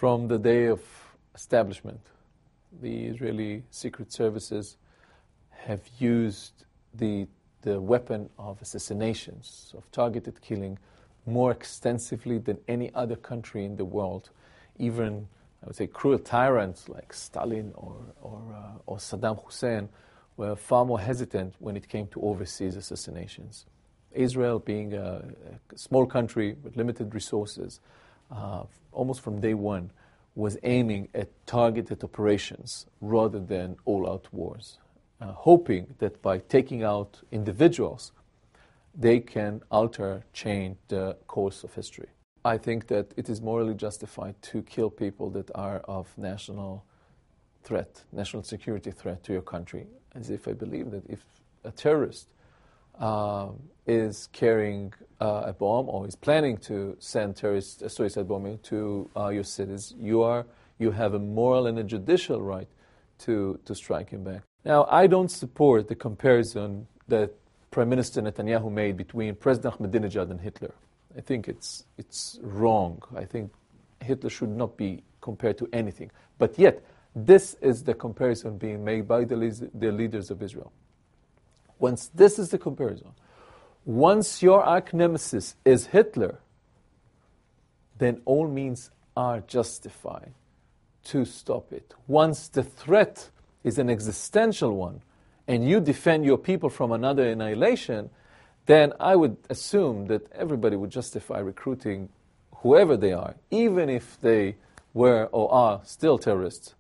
From the day of establishment, the Israeli secret services have used the weapon of assassinations, of targeted killing, more extensively than any other country in the world. Even, I would say, cruel tyrants like Stalin or Saddam Hussein were far more hesitant when it came to overseas assassinations. Israel, being a small country with limited resources, almost from day one, was aiming at targeted operations rather than all-out wars, hoping that by taking out individuals, they can change the course of history. I think that it is morally justified to kill people that are of national security threat to your country, as if I believe that if a terrorist is carrying a bomb or is planning to send a suicide bombing to your cities, you have a moral and a judicial right to strike him back. Now, I don't support the comparison that Prime Minister Netanyahu made between President Ahmadinejad and Hitler. I think it's wrong. I think Hitler should not be compared to anything. But yet, this is the comparison being made by the leaders of Israel. Once this is the comparison, once your arch nemesis is Hitler, then all means are justified to stop it. Once the threat is an existential one, and you defend your people from another annihilation, then I would assume that everybody would justify recruiting whoever they are, even if they were or are still terrorists,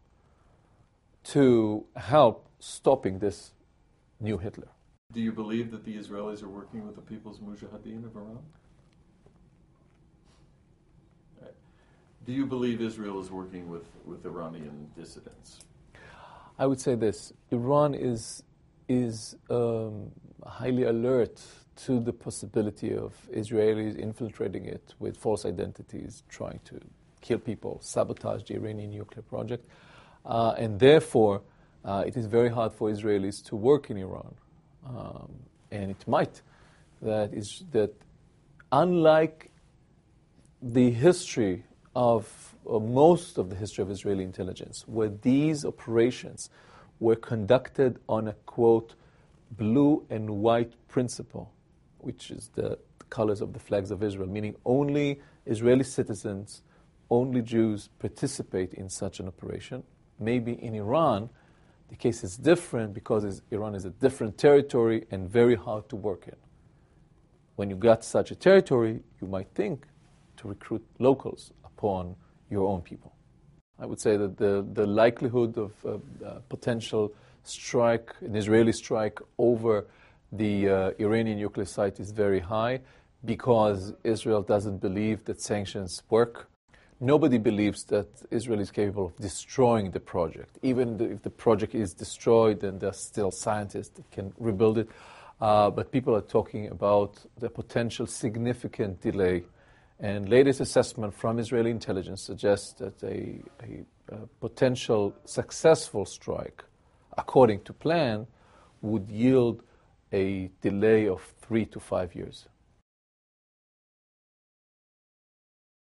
to help stopping this new Hitler. Do you believe that the Israelis are working with the People's Mujahedin of Iran? Right. Do you believe Israel is working with Iranian dissidents? I would say this. Iran is highly alert to the possibility of Israelis infiltrating it with false identities, trying to kill people, sabotage the Iranian nuclear project. And therefore, it is very hard for Israelis to work in Iran. And it might. That unlike the history of most of the history of Israeli intelligence, where these operations were conducted on a, quote, blue and white principle, which is the colors of the flags of Israel, meaning only Israeli citizens, only Jews participate in such an operation. Maybe in Iran, the case is different because Iran is a different territory and very hard to work in. When you got such a territory, you might think to recruit locals upon your own people. I would say that the likelihood of a potential strike, an Israeli strike over the Iranian nuclear site is very high because Israel doesn't believe that sanctions work. Nobody believes that Israel is capable of destroying the project. Even if the project is destroyed, then there are still scientists that can rebuild it. But people are talking about the potential significant delay. And latest assessment from Israeli intelligence suggests that a potential successful strike, according to plan, would yield a delay of 3 to 5 years.